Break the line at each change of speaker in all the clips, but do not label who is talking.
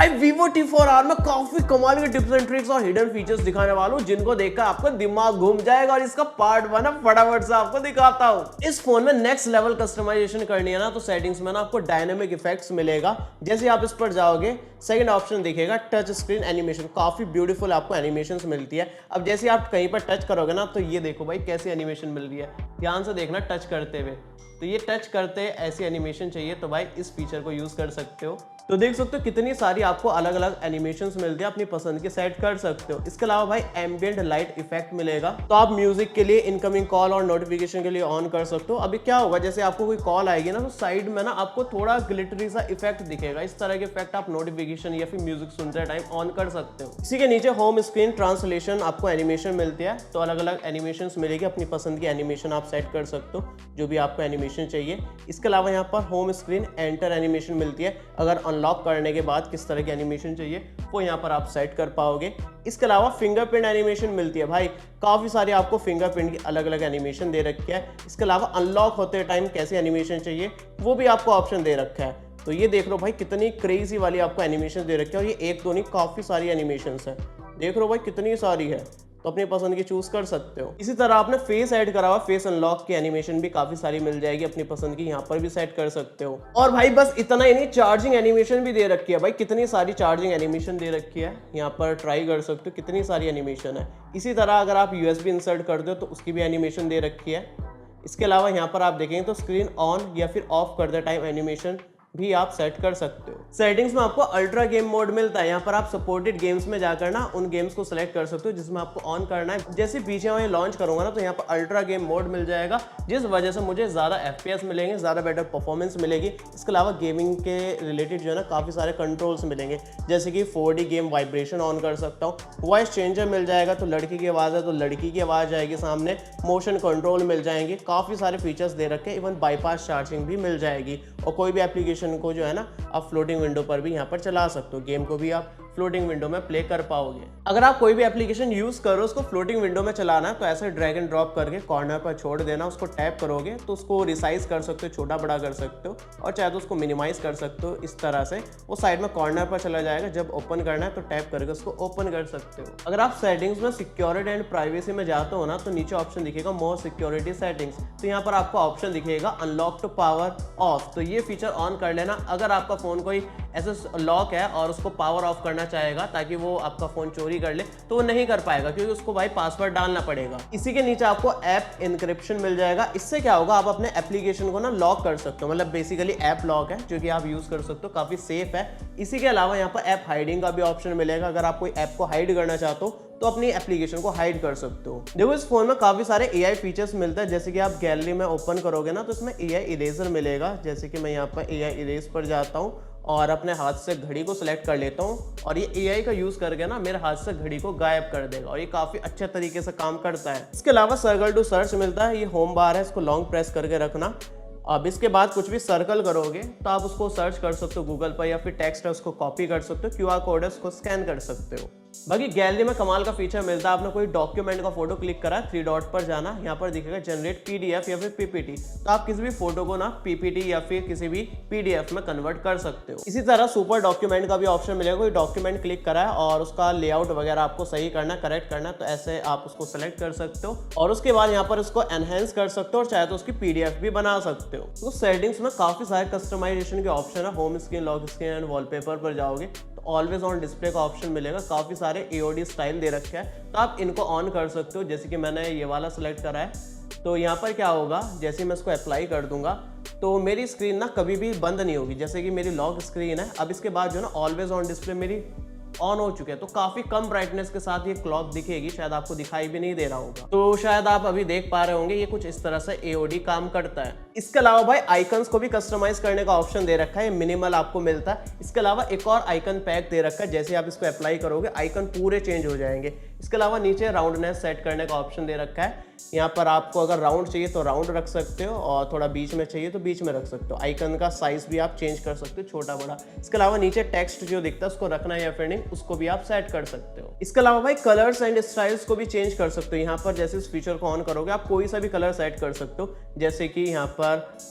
भाई Vivo T4R में काफी कमाल के टिप्स एंड ट्रिक्स और हिडन फीचर्स दिखाने वाला हूँ जिनको देखकर आपका दिमाग घूम जाएगा और इसका पार्ट 1 फटाफट से आपको दिखाता हूँ। इस फोन में नेक्स्ट लेवल कस्टमाइजेशन करनी है ना तो सेटिंग्स में ना आपको डायनेमिक इफेक्ट्स मिलेगा। जैसे आप इस पर जाओगे सेकंड ऑप्शन दिखेगा टच स्क्रीन एनिमेशन, काफी ब्यूटीफुल आपको एनिमेशन मिलती है। अब जैसे आप कहीं पर टच करोगे ना तो ये देखो भाई कैसी एनिमेशन मिल रही है, ध्यान से देखना टच करते हुए। तो ये टच करते ऐसी एनिमेशन चाहिए तो भाई इस फीचर को यूज कर सकते हो। तो देख सकते हो कितनी सारी आपको अलग अलग एनिमेशंस मिलती है, अपनी पसंद की सेट कर सकते हो। इसके अलावा भाई एम्बिएंट लाइट इफेक्ट मिलेगा तो आप म्यूजिक के लिए, इनकमिंग कॉल और नोटिफिकेशन के लिए ऑन कर सकते हो। अभी क्या होगा, जैसे आपको कोई कॉल आएगी ना तो साइड में ना आपको थोड़ा ग्लिटरी सा इफेक्ट दिखेगा। इस तरह के इफेक्ट आप नोटिफिकेशन या फिर म्यूजिक सुनते टाइम ऑन कर सकते हो। इसी के नीचे होम स्क्रीन ट्रांसलेशन आपको एनिमेशन मिलती है, तो अलग अलग एनिमेशन मिलेगी, अपनी पसंद की एनिमेशन आप सेट कर सकते हो जो भी आपको एनिमेशन चाहिए। इसके अलावा यहाँ पर होम स्क्रीन एंटर एनिमेशन मिलती है, अगर अनलॉक करने के बाद किस तरह की एनिमेशन चाहिए वो यहाँ पर आप सेट कर पाओगे। इसके अलावा फिंगरप्रिंट एनिमेशन मिलती है, भाई काफी सारी आपको फिंगरप्रिंट की अलग अलग एनिमेशन दे रखी है। इसके अलावा अनलॉक होते टाइम कैसी एनिमेशन चाहिए वो भी आपको ऑप्शन दे रखा है। तो ये देख लो भाई कितनी क्रेजी वाली आपको एनिमेशन दे रखी है, और ये एक दो नहीं काफी सारी एनिमेशन है। देख लो भाई कितनी सारी है, तो अपनी पसंद की चूज कर सकते हो। इसी तरह आपने फेस ऐड करा हुआ, फेस अनलॉक की एनिमेशन भी काफी सारी मिल जाएगी, अपनी पसंद की यहाँ पर भी सेट कर सकते हो। और भाई बस इतना ही नहीं, चार्जिंग एनिमेशन भी दे रखी है। भाई कितनी सारी चार्जिंग एनिमेशन दे रखी है, यहाँ पर ट्राई कर सकते हो, कितनी सारी एनिमेशन है। इसी तरह अगर आप USB इंसर्ट कर दो तो उसकी भी एनिमेशन दे रखी है। इसके अलावा यहाँ पर आप देखेंगे तो स्क्रीन ऑन या फिर ऑफ करते टाइम एनिमेशन भी आप सेट कर सकते हो। सेटिंग्स में आपको अल्ट्रा गेम मोड मिलता है, यहाँ पर आप सपोर्टेड गेम्स में जाकर ना उन गेम्स को सिलेक्ट कर सकते हो जिसमें आपको ऑन करना है। जैसे पीछे मैं लॉन्च करूंगा ना तो यहाँ पर अल्ट्रा गेम मोड मिल जाएगा, जिस वजह से मुझे ज़्यादा FPS मिलेंगे, ज़्यादा बेटर परफॉर्मेंस मिलेगी। इसके अलावा गेमिंग के रिलेटेड जो है ना काफ़ी सारे कंट्रोल्स मिलेंगे, जैसे कि 4D गेम वाइब्रेशन ऑन कर सकता हूँ, वॉइस चेंजर मिल जाएगा, तो लड़की की आवाज़ है तो लड़की की आवाज़ आएगी सामने, मोशन कंट्रोल मिल जाएंगे, काफ़ी सारे फीचर्स दे रखे हैं। इवन बाईपास चार्जिंग भी मिल जाएगी, और कोई भी एप्लीकेशन को जो है ना आप फ्लोटिंग विंडो पर भी यहाँ पर चला सकते हो, गेम को भी आप फ्लोटिंग विंडो में प्ले कर पाओगे। अगर आप कोई भी एप्लीकेशन यूज करो उसको फ्लोटिंग विंडो में चलाना है तो ऐसे ड्रैग एंड ड्रॉप करके कॉर्नर पर छोड़ देना, उसको टैप करोगे तो उसको रिसाइज कर सकते हो, छोटा बड़ा कर सकते हो, और चाहे तो उसको मिनिमाइज कर सकते हो। इस तरह से वो साइड में कॉर्नर पर चला जाएगा, जब ओपन करना है तो टैप करके उसको ओपन कर सकते हो। अगर आप सेटिंग्स में सिक्योरिटी एंड प्राइवेसी में जाते हो ना तो नीचे ऑप्शन दिखेगा मोर सिक्योरिटी सेटिंग्स, तो यहाँ पर आपको ऑप्शन दिखेगा अनलॉक टू पावर ऑफ, तो ये फीचर ऑन कर लेना। अगर आपका फोन कोई ऐसा लॉक है और उसको पावर ऑफ करना चाहेगा ताकि वो आपका फोन चोरी कर ले तो वो नहीं कर पाएगा, क्योंकि उसको भाई पासवर्ड डालना पड़ेगा। इसी के नीचे आपको ऐप इनक्रिप्शन मिल जाएगा। इससे क्या होगा, आप अपने एप्लीकेशन को ना लॉक कर सकते हो, मतलब बेसिकली ऐप लॉक है जो कि आप यूज कर सकते हो, काफी सेफ है। इसी के अलावा यहाँ पर ऐप हाइडिंग का भी ऑप्शन मिलेगा, अगर आप कोई ऐप को हाइड करना चाहते हो तो अपनी एप्लीकेशन को हाइड कर सकते हो। देखो इस फोन में काफी सारे AI फीचर्स मिलते हैं, जैसे कि आप गैलरी में ओपन करोगे ना तो इसमें AI इरेजर मिलेगा। जैसे कि मैं यहाँ पर AI इरेज पर जाता हूँ और अपने हाथ से घड़ी को सिलेक्ट कर लेता हूँ, और ये AI का यूज करके ना मेरे हाथ से घड़ी को गायब कर देगा, और ये काफी अच्छे तरीके से काम करता है। इसके अलावा सर्कल टू सर्च मिलता है, ये होम बार है, इसको लॉन्ग प्रेस करके रखना। अब इसके बाद कुछ भी सर्कल करोगे तो आप उसको सर्च कर सकते हो गूगल पर, या फिर टेक्स्ट है उसको कॉपी कर सकते हो, QR कोड है उसको स्कैन कर सकते हो। बाकी गैलरी में कमाल का फीचर मिलता है, आपने कोई डॉक्यूमेंट का फोटो क्लिक करा, 3 डॉट पर जाना, यहाँ पर दिखेगा जनरेट PDF या फिर PPT, तो आप किसी भी फोटो को ना PPT या फिर किसी भी PDF में कन्वर्ट कर सकते हो। इसी तरह सुपर डॉक्यूमेंट का भी ऑप्शन मिलेगा, कोई डॉक्यूमेंट क्लिक करा है और उसका लेआउट वगैरह आपको सही करना, करेक्ट करना, तो ऐसे आप उसको सेलेक्ट कर सकते हो और उसके बाद यहाँ पर उसको एनहेंस कर सकते हो, और चाहे तो उसकी PDF भी बना सकते हो। तो सेटिंग्स में काफी सारे कस्टमाइजेशन के ऑप्शन है, home screen, lock screen and wallpaper पर जाओगे तो ऑलवेज ऑन डिस्प्ले का ऑप्शन मिलेगा, काफी सारे AOD स्टाइल दे रखे हैं, तो आप इनको ऑन कर सकते हो। जैसे कि मैंने ये वाला सेलेक्ट करा है, तो यहाँ पर क्या होगा, जैसे मैं इसको अप्लाई कर दूंगा तो मेरी स्क्रीन ना कभी भी बंद नहीं होगी। जैसे कि मेरी लॉक स्क्रीन है, अब इसके बाद जो ना ऑलवेज ऑन डिस्प्ले मेरी ऑन हो चुके हैं, तो काफी कम ब्राइटनेस के साथ ये क्लॉक दिखेगी, शायद आपको दिखाई भी नहीं दे रहा होगा, तो शायद आप अभी देख पा रहे होंगे ये कुछ इस तरह से AOD काम करता है। इसके अलावा भाई आइकन्स को भी कस्टमाइज करने का ऑप्शन दे रखा है, मिनिमल आपको मिलता है। इसके अलावा एक और आइकन पैक दे रखा है, जैसे आप इसको अप्लाई करोगे आइकन पूरे चेंज हो जाएंगे। इसके अलावा नीचे राउंडनेस सेट करने का ऑप्शन दे रखा है, यहाँ पर आपको अगर राउंड चाहिए तो राउंड रख सकते हो, और थोड़ा बीच में चाहिए तो बीच में रख सकते हो। आइकन का साइज भी आप चेंज कर सकते हो, छोटा बड़ा। इसके अलावा नीचे टेक्स्ट जो दिखता है उसको रखना है या फिर नहीं, उसको भी आप सेट कर सकते हो। इसके अलावा भाई कलर्स एंड स्टाइल्स को भी चेंज कर सकते हो। यहाँ पर जैसे इस फीचर को ऑन करोगे आप कोई सा भी कलर सेट कर सकते हो, जैसे कि यहाँ पर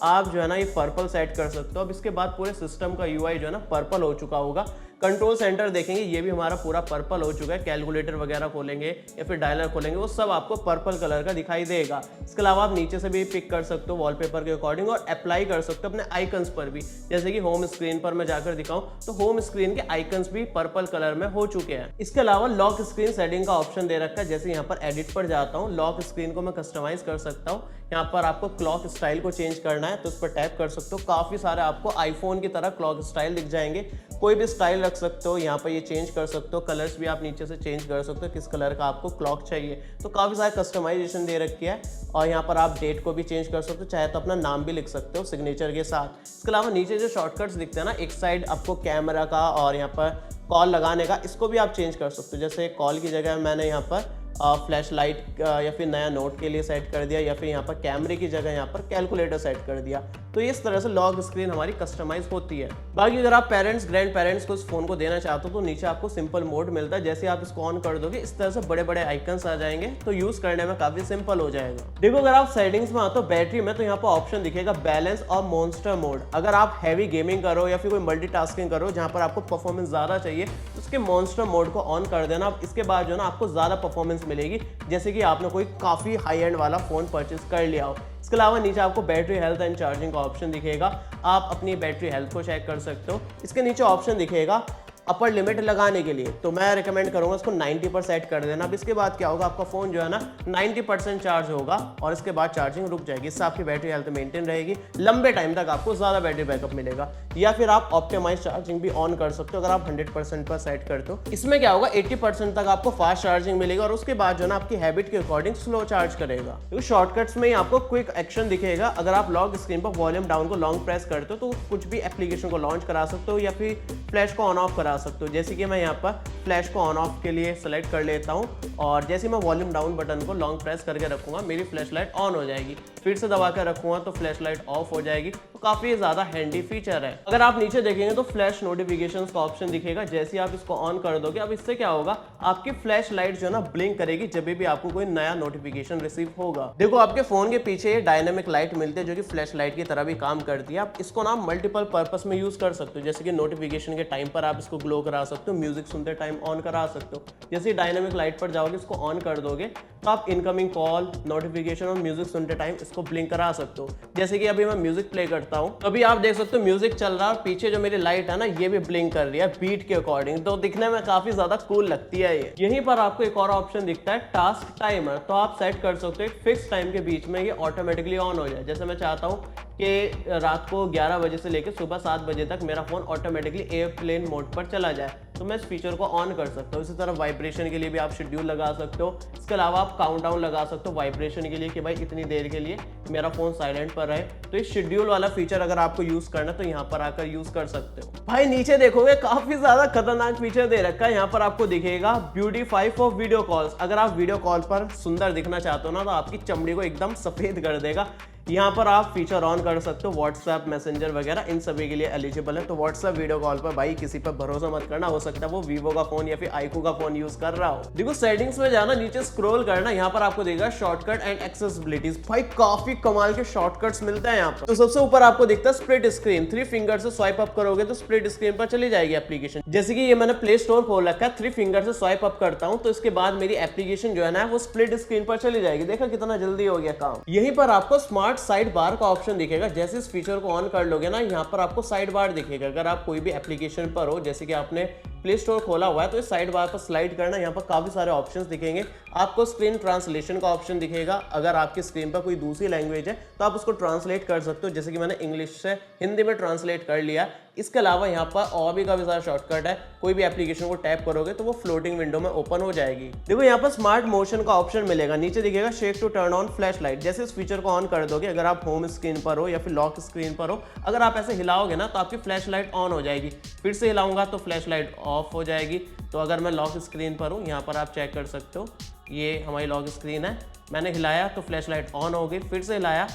आप जो है ना ये पर्पल सेट कर सकते हो। अब इसके बाद पूरे सिस्टम का UI जो है ना पर्पल हो चुका होगा। कंट्रोल सेंटर देखेंगे ये भी हमारा पूरा पर्पल हो चुका है। कैलकुलेटर वगैरह खोलेंगे या फिर डायलर खोलेंगे वो सब आपको पर्पल कलर का दिखाई देगा। इसके अलावा आप नीचे से भी पिक कर सकते हो वॉलपेपर के अकॉर्डिंग और अप्लाई कर सकते हो अपने आइकन्स पर भी। जैसे कि होम स्क्रीन पर मैं जाकर दिखाऊं तो होम स्क्रीन के आइकन्स भी पर्पल कलर में हो चुके हैं। इसके अलावा लॉक स्क्रीन सेटिंग का ऑप्शन दे रखा है। जैसे यहाँ पर एडिट पर जाता हूँ, लॉक स्क्रीन को मैं कस्टमाइज कर सकता हूँ। यहाँ पर आपको क्लॉक स्टाइल को चेंज करना है तो उस पर टैप कर सकते हो। काफी सारे आपको आईफोन की तरह क्लॉक स्टाइल दिख जाएंगे, कोई भी स्टाइल रख सकते हो। यहाँ पर ये चेंज कर सकते हो, कलर्स भी आप नीचे से चेंज कर सकते हो किस कलर का आपको क्लॉक चाहिए। तो काफी सारे कस्टमाइजेशन दे रखी है। और यहाँ पर आप डेट को भी चेंज कर सकते हो, चाहे तो अपना नाम भी लिख सकते हो सिग्नेचर के साथ। इसके अलावा नीचे जो शॉर्टकट्स दिखते हैं ना, एक साइड आपको कैमरा का और यहाँ पर कॉल लगाने का, इसको भी आप चेंज कर सकते हो। जैसे कॉल की जगह मैंने यहाँ पर फ्लैश लाइट या फिर नया नोट के लिए सेट कर दिया, या फिर यहाँ पर कैमरे की जगह यहाँ पर कैलकुलेटर सेट कर दिया। तो इस तरह से लॉक स्क्रीन हमारी कस्टमाइज होती है। बाकी अगर आप पेरेंट्स ग्रैंड पेरेंट्स को इस फोन को देना चाहते हो तो नीचे आपको सिंपल मोड मिलता है। जैसे आप इसको ऑन कर दोगे इस तरह से बड़े बड़े आइकन्स आ जाएंगे, तो यूज करने में काफी सिंपल हो जाएगा। देखो अगर आप सेटिंग्स में आते हो बैटरी में, तो यहाँ पर ऑप्शन दिखेगा बैलेंस और मॉन्स्टर मोड। अगर आप हैवी गेमिंग करो या फिर कोई मल्टीटास्किंग करो जहाँ पर आपको परफॉर्मेंस ज्यादा चाहिए तो उसके मॉन्स्टर मोड को ऑन कर देना। इसके बाद जो ना आपको ज्यादा परफॉर्मेंस मिलेगी, जैसे कि आपने कोई काफी हाई एंड वाला फोन परचेज कर लिया हो। इसके अलावा नीचे आपको बैटरी हेल्थ एंड चार्जिंग का ऑप्शन दिखेगा, आप अपनी बैटरी हेल्थ को चेक कर सकते हो। इसके नीचे ऑप्शन दिखेगा अपर लिमिट लगाने के लिए, तो मैं रिकमेंड करूंगा इसको 90 पर सेट कर देना। अब इसके बाद क्या होगा, आपका फोन जो है ना 90% चार्ज होगा और इसके बाद चार्जिंग रुक जाएगी। इससे आपकी बैटरी हेल्थ मेंटेन रहेगी, लंबे टाइम तक आपको ज्यादा बैटरी बैकअप मिलेगा। या फिर आप ऑप्टिमाइज चार्जिंग भी ऑन कर सकते हो अगर आप 100% पर सेट करते हो। इसमें क्या होगा 80% तक आपको फास्ट चार्जिंग मिलेगा और उसके बाद जो ना आपकी हैबिट के अकॉर्डिंग स्लो चार्ज करेगा। तो शॉर्टकट्स में ही आपको क्विक एक्शन दिखेगा। अगर आप लॉक स्क्रीन पर वॉल्यूम डाउन को लॉन्ग प्रेस करते हो तो कुछ भी एप्लीकेशन को लॉन्च करा सकते हो या फिर फ्लैश को ऑन ऑफ करा सकते हो। जैसे कि मैं यहाँ पर फ्लैश को ऑन ऑफ के लिए सेलेक्ट कर लेता हूँ और जैसे मैं वॉल्यूम डाउन बटन को लॉन्ग प्रेस करके रखूंगा मेरी फ्लैश लाइट ऑन हो जाएगी। फिर से दबा कर रखूंगा तो फ्लैश लाइट ऑफ हो जाएगी। तो काफी ज्यादा हैंडी फीचर है। अगर आप नीचे देखेंगे तो फ्लैश नोटिफिकेशंस का ऑप्शन दिखेगा। जैसे ही आप इसको ऑन कर दोगे, अब इससे क्या होगा आपकी फ्लैश लाइट जो है ना ब्लिंक करेगी जब भी आपको कोई नया नोटिफिकेशन रिसीव होगा। देखो आपके फोन के पीछे डायनेमिक लाइट मिलती है जो कि फ्लैश लाइट की तरह भी काम करती है। आप इसको ना मल्टीपल पर्पस में यूज कर सकते हो। जैसे कि नोटिफिकेशन के टाइम पर आप इसको ग्लो करा सकते हो, म्यूजिक सुनते टाइम ऑन करा सकते हो। जैसे डायनेमिक लाइट पर जाओगे इसको ऑन कर दोगे तो आप इनकमिंग कॉल, नोटिफिकेशन और म्यूजिक सुनते टाइम इसको ब्लिंक करा सकते हो। जैसे कि अभी मैं म्यूजिक प्ले करता हूँ तो अभी आप देख सकते हो म्यूजिक चल रहा है और पीछे जो मेरी लाइट है ना ये भी ब्लिंक कर रही है बीट के अकॉर्डिंग। तो दिखने में काफी ज्यादा कूल लगती है ये। यहीं पर आपको एक और ऑप्शन दिखता है टास्क टाइमर। तो आप सेट कर सकते हो एक फिक्स टाइम के बीच में ये ऑटोमेटिकली ऑन हो जाए। जैसे मैं चाहता हूँ कि रात को 11 बजे से लेकर सुबह 7 बजे तक मेरा फोन ऑटोमेटिकली एयरप्लेन मोड पर चला जाए तो मैं इस फीचर को ऑन कर सकता हूँ। इसी तरह वाइब्रेशन के लिए भी आप शेड्यूल लगा सकते हो। इसके अलावा आप काउंटडाउन लगा सकते हो वाइब्रेशन के लिए कि भाई इतनी देर के लिए मेरा फोन साइलेंट पर रहे। तो इस शेड्यूल वाला फीचर अगर आपको यूज करना तो यहाँ पर आकर यूज कर सकते हो। भाई नीचे देखोगे काफी ज्यादा खतरनाक फीचर दे रखा है। यहाँ पर आपको दिखेगा ब्यूटीफाई फॉर वीडियो कॉल्स। अगर आप वीडियो कॉल पर सुंदर दिखना चाहते हो ना तो आपकी चमड़ी को एकदम सफेद कर देगा। यहाँ पर आप फीचर ऑन कर सकते हो। व्हाट्सएप, मैसेंजर वगैरह इन सभी के लिए एलिजिबल है। तो व्हाट्सएप वीडियो कॉल पर भाई किसी पर भरोसा मत करना, हो सकता है वो वीवो का फोन या फिर आईकू का फोन यूज कर रहा हो। देखो सेटिंग्स में जाना, नीचे स्क्रॉल करना, यहाँ पर आपको देगा शॉर्टकट एंड एक्सेसिबिलिटीज। भाई काफी कमाल के शॉर्टकट्स मिलते हैं यहाँ पर। तो सबसे ऊपर आपको दिखता है स्प्लिट स्क्रीन। 3 फिंगर से स्वाइप अप करोगे तो स्प्लिट स्क्रीन पर चली जाएगी एप्लीकेशन। जैसे कि ये मैंने प्ले स्टोर खोल रखा है, 3 फिंगर से स्वाइप अप करता हूँ तो इसके बाद मेरी एप्लीकेशन जो है ना वो स्प्लिट स्क्रीन पर चली जाएगी। देखा कितना जल्दी हो गया काम। यहीं पर आपको स्मार्ट साइड बार का ऑप्शन दिखेगा। जैसे इस फीचर को ऑन कर लोगे ना यहाँ पर आपको साइड बार दिखेगा। अगर आप कोई भी एप्लीकेशन पर हो, जैसे कि आपने प्ले स्टोर खोला हुआ है तो इस साइड बार पर स्लाइड करना, यहाँ पर काफी सारे ऑप्शंस दिखेंगे। आपको स्क्रीन ट्रांसलेशन का ऑप्शन दिखेगा। अगर आपकी स्क्रीन पर कोई दूसरी लैंग्वेज है तो आप उसको ट्रांसलेट कर सकते हो। जैसे कि मैंने इंग्लिश से हिंदी में ट्रांसलेट कर लिया। इसके अलावा यहाँ पर और भी काफी सारा शॉर्टकट है। कोई भी एप्लीकेशन को टैप करोगे तो वो फ्लोटिंग विंडो में ओपन हो जाएगी। देखो यहाँ पर स्मार्ट मोशन का ऑप्शन मिलेगा। नीचे दिखेगा shake to turn on flashlight. जैसे इस फीचर को ऑन कर दोगे, अगर आप होम स्क्रीन पर हो या फिर लॉक स्क्रीन पर हो, अगर आप ऐसे हिलाओगे ना तो आपकी फ्लैश लाइट ऑन हो जाएगी। फिर से हिलाऊंगा तो फ्लैश लाइट ऑफ हो जाएगी। तो अगर मैं लॉक स्क्रीन पर हूँ, यहाँ पर आप चेक कर सकते हो, ये हमारी लॉक स्क्रीन है। मैंने हिलाया तो फ्लैश लाइट ऑन हो गई। फिर से हिलाया,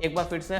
एक बार फिर से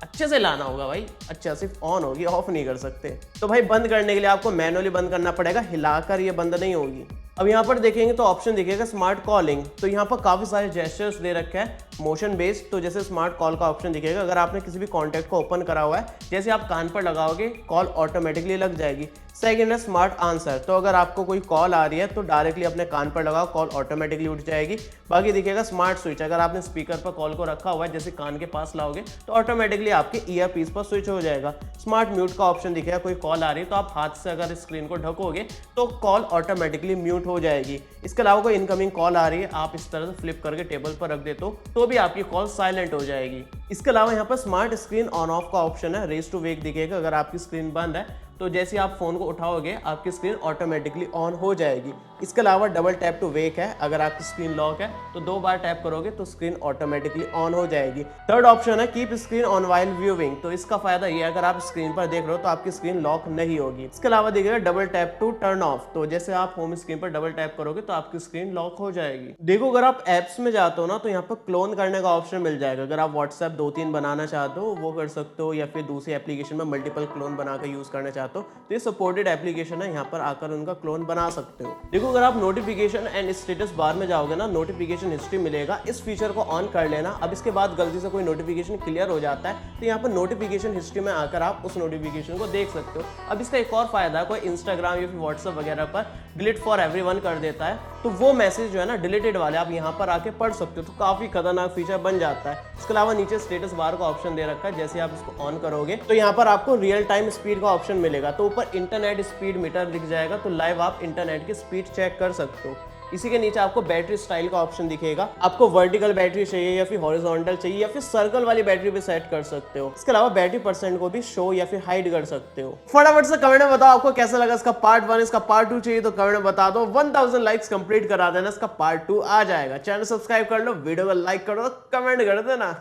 अच्छे से लाना होगा भाई, अच्छा सिर्फ ऑन होगी, ऑफ नहीं कर सकते। तो भाई बंद करने के लिए आपको मैनुअली बंद करना पड़ेगा, हिलाकर ये बंद नहीं होगी। अब यहाँ पर देखेंगे तो ऑप्शन दिखेगा स्मार्ट कॉलिंग। तो यहाँ पर काफी सारे जेस्चर्स दे रखे हैं। मोशन बेस्ड, तो जैसे स्मार्ट कॉल का ऑप्शन दिखेगा, अगर आपने किसी भी कॉन्टैक्ट को ओपन करा हुआ है, जैसे आप कान पर लगाओगे कॉल ऑटोमेटिकली लग जाएगी। सेकेंड है स्मार्ट आंसर, तो अगर आपको कोई कॉल आ रही है तो डायरेक्टली अपने कान पर लगाओ, कॉल ऑटोमेटिकली उठ जाएगी। बाकी दिखेगा स्मार्ट स्विच, अगर आपने स्पीकर पर कॉल को रखा हुआ है, जैसे कान के पास लाओगे तो ऑटोमेटिकली आपके ईयर पीस पर स्विच हो जाएगा। स्मार्ट म्यूट का ऑप्शन दिखेगा, कोई कॉल आ रही है तो आप हाथ से अगर स्क्रीन को ढकोगे तो कॉल ऑटोमेटिकली म्यूट हो जाएगी। इसके अलावा कोई इनकमिंग कॉल आ रही है, आप इस तरह से फ्लिप करके टेबल पर रख देते हो तो भी आपकी कॉल साइलेंट हो जाएगी। इसके अलावा यहाँ पर स्मार्ट स्क्रीन ऑन ऑफ का ऑप्शन है, रेज टू वेक दिखेगा, अगर आपकी स्क्रीन बंद है तो जैसे आप फोन को उठाओगे आपकी स्क्रीन ऑटोमेटिकली ऑन हो जाएगी। इसके अलावा डबल टैप टू वेक है, अगर आपकी स्क्रीन लॉक है तो 2 बार टैप करोगे तो स्क्रीन ऑटोमेटिकली ऑन हो जाएगी। थर्ड ऑप्शन है keep screen on while viewing, तो इसका फायदा ये है अगर आप स्क्रीन पर देख रहे हो तो आपकी स्क्रीन लॉक नहीं होगी। इसके अलावा दिखेगा double tap to turn off, तो जैसे आप होम स्क्रीन पर डबल टैप करोगे तो आपकी स्क्रीन लॉक हो जाएगी। देखो अगर आप एप्स में जाते हो ना तो यहाँ पर क्लोन करने का ऑप्शन मिल जाएगा, अगर आप व्हाट्सएप 2-3 बनाना चाहते हो वो कर सकते हो, या फिर दूसरी एप्लीकेशन में मल्टीपल क्लोन बनाकर यूज करना चाहते हो तो ये सपोर्टेड एप्लीकेशन है, यहाँ पर आकर उनका क्लोन बना सकते हो। देखो अगर आप नोटिफिकेशन एंड स्टेटस बार में जाओगे ना, नोटिफिकेशन हिस्ट्री मिलेगा, इस फीचर को ऑन कर लेना। अब इसके बाद गलती से कोई नोटिफिकेशन क्लियर हो जाता है तो यहाँ पर नोटिफिकेशन हिस्ट्री में आकर आप उस नोटिफिकेशन को देख सकते हो। अब इसका एक और फायदा है, कोई इंस्टाग्राम या फिर व्हाट्सएप वगैरह पर डिलीट फॉर एवरीवन कर देता है तो वो मैसेज जो है ना डिलीटेड वाले आप यहाँ पर आके पढ़ सकते हो, तो काफी खतरनाक फीचर बन जाता है। इसके अलावा नीचे स्टेटस बार का ऑप्शन दे रखा है, जैसे आप इसको ऑन करोगे तो यहाँ पर आपको रियल टाइम स्पीड का ऑप्शन मिलेगा, तो ऊपर इंटरनेट स्पीड मीटर दिख जाएगा, तो लाइव आप इंटरनेट की स्पीड चेक कर सकते हो। इसी के नीचे आपको बैटरी स्टाइल का ऑप्शन दिखेगा, आपको वर्टिकल बैटरी चाहिए या फिर हॉरिजॉन्टल चाहिए या फिर सर्कल वाली बैटरी भी सेट कर सकते हो। इसके अलावा बैटरी परसेंट को भी शो या फिर हाइड कर सकते हो। फटाफट से कमेंट में बताओ आपको कैसा लगा इसका पार्ट 1, इसका पार्ट 2 चाहिए तो कमेंट में बता दो। 1000 लाइक्स कंप्लीट करा देना, इसका पार्ट 2 आ जाएगा। चैनल सब्सक्राइब कर लो, वीडियो को लाइक कर दो, कमेंट कर देना।